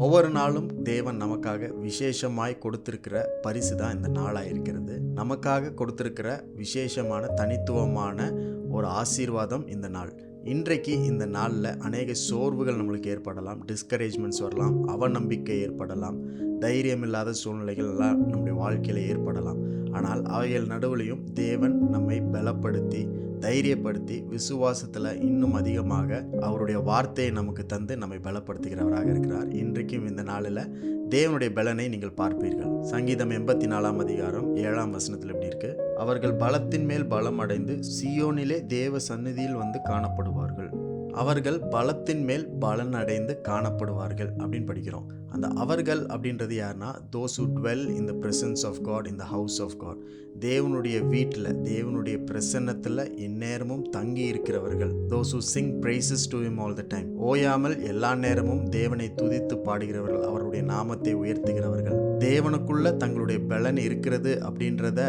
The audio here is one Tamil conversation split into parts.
ஒவ்வொரு நாளும் தேவன் நமக்காக விசேஷமாய் கொடுத்திருக்கிற பரிசு தான் இந்த நாளாக இருக்கிறது. நமக்காக கொடுத்திருக்கிற விசேஷமான தனித்துவமான ஒரு ஆசீர்வாதம் இந்த நாள். இன்றைக்கு இந்த நாளில் அநேக சோர்வுகள் நம்மளுக்கு ஏற்படலாம், டிஸ்கரேஜ்மெண்ட்ஸ் வரலாம், அவநம்பிக்கை ஏற்படலாம், தைரியமில்லாத சூழ்நிலைகள் எல்லாம் நம்முடைய வாழ்க்கையில் ஏற்படலாம். ஆனால் அவைகள் நடுவிலையும் தேவன் நம்மை பலப்படுத்தி தைரியப்படுத்தி விசுவாசத்தில் இன்னும் அதிகமாக அவருடைய வார்த்தையை நமக்கு தந்து நம்மை பலப்படுத்துகிறவராக இருக்கிறார். இன்றைக்கும் இந்த நாளில் தேவனுடைய பலனை நீங்கள் பார்ப்பீர்கள். சங்கீதம் 84 அதிகாரம் 7 வசனத்தில் எப்படி இருக்கு? அவர்கள் பலத்தின் மேல் பலம் அடைந்து சியோனிலே தேவ சந்நிதியில் வந்து காணப்படுவார்கள். அவர்கள் பலத்தின் மேல் பலன் அடைந்து காணப்படுவார்கள் அப்படின்னு படிக்கிறோம். அந்த அவர்கள் அப்படின்றது யாருன்னா, those who dwell in the presence of God, in the house of God. தேவனுடைய வீட்டில், தேவனுடைய பிரசன்னத்தில் எந்நேரமும் தங்கி இருக்கிறவர்கள். those who sing praises to him all the time. ஓயாமல் எல்லா நேரமும் தேவனை துதித்து பாடுகிறவர்கள், அவருடைய நாமத்தை உயர்த்துகிறவர்கள், தேவனுக்குள்ள தங்களுடைய பலன் இருக்கிறது அப்படின்றத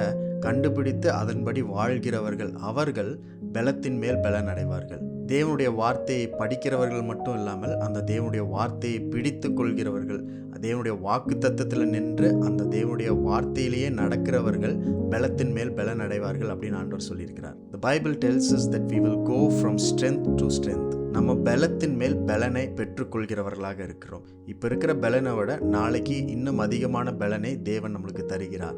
கண்டுபிடித்து அதன்படி வாழ்கிறவர்கள். அவர்கள் பலத்தின் மேல் பலன் அடைவார்கள். தேவனுடைய வார்த்தையை படிக்கிறவர்கள் மட்டும் இல்லாமல் அந்த தேவனுடைய வார்த்தையை பிடித்து கொள்கிறவர்கள், தேவனுடைய வாக்கு தத்தத்தில் நின்று அந்த தேவனுடைய வார்த்தையிலேயே நடக்கிறவர்கள் பலத்தின் மேல் பலன் அடைவார்கள் அப்படின்னு ஆண்டவர் சொல்லியிருக்கிறார். The Bible tells us that we will go from strength to strength. நம்ம பலத்தின் மேல் பலனை பெற்றுக்கொள்கிறவர்களாக இருக்கிறோம். இப்போ இருக்கிற பலனை விட நாளைக்கு இன்னும் அதிகமான பலனை தேவன் நம்மளுக்கு தருகிறார்.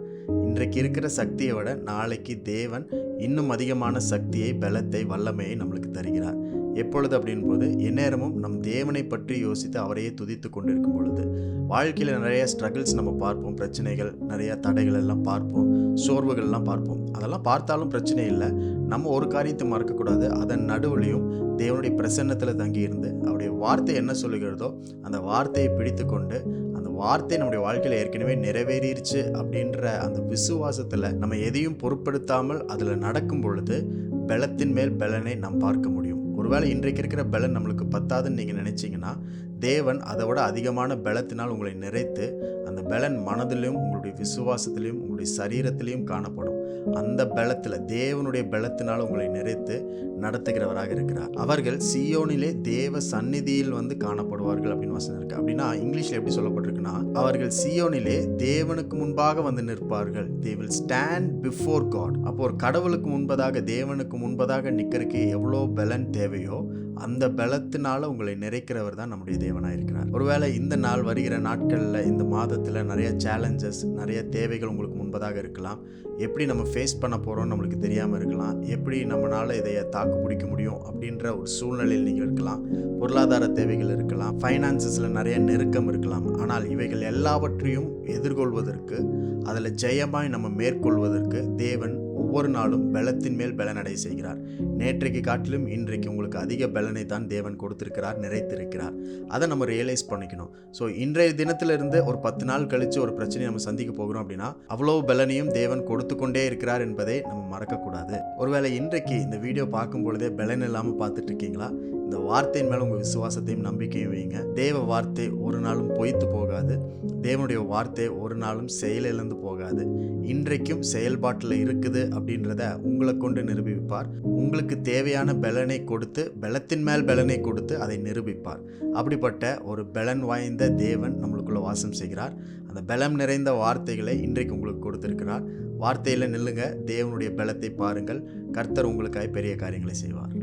இன்றைக்கு இருக்கிற சக்தியை விட நாளைக்கு தேவன் இன்னும் அதிகமான சக்தியை, பலத்தை, வல்லமையை நம்மளுக்கு தருகிறார். எப்பொழுது அப்படின் போது, எந்நேரமும் நம் தேவனை பற்றி யோசித்து அவரையே துதித்து கொண்டிருக்கும் பொழுது. வாழ்க்கையில் நிறைய ஸ்ட்ரகிள்ஸ் நம்ம பார்ப்போம், பிரச்சனைகள், நிறைய தடைகள் எல்லாம் பார்ப்போம், சோர்வுகள் எல்லாம் பார்ப்போம். அதெல்லாம் பார்த்தாலும் பிரச்சனை இல்லை. நம்ம ஒரு காரியத்தை மறக்கக்கூடாது. அதன் நடுவுலையும் தேவனுடைய பிரசன்னத்தில் தங்கியிருந்து அவருடைய வார்த்தை என்ன சொல்லுகிறதோ அந்த வார்த்தையை பிடித்து கொண்டு, அந்த வார்த்தை நம்முடைய வாழ்க்கையில் ஏற்கனவே நிறைவேறிடுச்சு அப்படின்ற அந்த விசுவாசத்தில் நம்ம எதையும் பொருட்படுத்தாமல் அதில் நடக்கும் பொழுது பலத்தின் மேல் பலனை நாம் பார்க்க முடியும். ஒருவேளை இன்றைக்கு இருக்கிற பலன் நம்மளுக்கு பத்தாதுன்னு நீங்கள் நினைச்சீங்கன்னா, தேவன் அதை விட அதிகமான பலத்தினால் உங்களை நிறைத்து அந்த பலன் மனதிலும் உங்களுடைய விசுவாசத்திலையும் உங்களுடைய சரீரத்திலையும் காணப்படும். அந்த பலத்தில், தேவனுடைய பலத்தினால் உங்களை நிறைத்து நடத்துகிறவராக இருக்கிறார். அவர்கள் சியோனிலே தேவ சந்நிதியில் வந்து காணப்படுவார்கள் அப்படின்னு வசனம் இருக்கு. அப்படின்னா இங்கிலீஷ்ல எப்படி சொல்லப்பட்டிருக்குன்னா, அவர்கள் சியோனிலே தேவனுக்கு முன்பாக வந்து நிற்பார்கள். They will stand before God. அப்போ ஒரு கடவுளுக்கு முன்பதாக, தேவனுக்கு முன்பதாக நிற்கிறதுக்கு எவ்வளோ பலன் தேவையோ அந்த பலத்தினால உங்களை நிறைக்கிறவர் தான் நம்முடைய தேவனாக இருக்கிறார். ஒருவேளை இந்த நாள், வருகிற நாட்களில், இந்த மாதத்தில் நிறைய சேலஞ்சஸ், நிறைய தேவைகள் உங்களுக்கு முன்பதாக இருக்கலாம். எப்படி நம்ம ஃபேஸ் பண்ண போகிறோம்னு நம்மளுக்கு தெரியாமல் இருக்கலாம். எப்படி நம்மளால் இதையை தாக்கு பிடிக்க முடியும் அப்படின்ற ஒரு சூழ்நிலையில் நீங்கள் இருக்கலாம். பொருளாதார தேவைகள் இருக்கலாம், ஃபைனான்சஸில் நிறைய நெருக்கம் இருக்கலாம். ஆனால் இவைகள் எல்லாவற்றையும் எதிர்கொள்வதற்கு, அதில் ஜெயமாய் நம்ம மேற்கொள்வதற்கு தேவன் ஒவ்வொரு நாளும் பலத்தின் மேல் பலனடை செய்கிறார். நேற்றைக்கு காட்டிலும் இன்றைக்கு உங்களுக்கு அதிக பலனை தான் தேவன் கொடுத்திருக்கிறார், நிறைத்திருக்கிறார். அதை நம்ம ரியலைஸ் பண்ணிக்கணும். ஸோ இன்றைய தினத்திலிருந்து ஒரு 10 நாள் கழித்து ஒரு பிரச்சனையை நம்ம சந்திக்க போகிறோம் அப்படின்னா, அவ்வளோ பலனையும் தேவன் கொடுத்து கொண்டே இருக்கிறார் என்பதை நம்ம மறக்கக்கூடாது. ஒருவேளை இன்றைக்கு இந்த வீடியோ பார்க்கும் பொழுதே பலன் இல்லாமல் பார்த்துட்டு இருக்கீங்களா? இந்த வார்த்தையின் மேலே உங்கள் விசுவாசத்தையும் நம்பிக்கையும் வைங்க. தேவ வார்த்தை ஒரு நாளும் பொய்த்து போகாது. தேவனுடைய வார்த்தை ஒரு நாளும் செயலிழந்து போகாது. இன்றைக்கும் செயல்பாட்டில் இருக்குது அப்படின்றத உங்களை கொண்டு நிரூபிப்பார். உங்களுக்கு தேவையான பலனை கொடுத்து, பலத்தின் மேல் பலனை கொடுத்து அதை நிரூபிப்பார். அப்படிப்பட்ட ஒரு பலன் வாய்ந்த தேவன் நம்மளுக்குள்ள வாசம் செய்கிறார். அந்த பலம் நிறைந்த வார்த்தைகளை இன்றைக்கு உங்களுக்கு கொடுத்திருக்கிறார். வார்த்தையில் நில்லுங்க, தேவனுடைய பலத்தை பாருங்கள். கர்த்தர் உங்களுக்காக பெரிய காரியங்களை செய்வார்.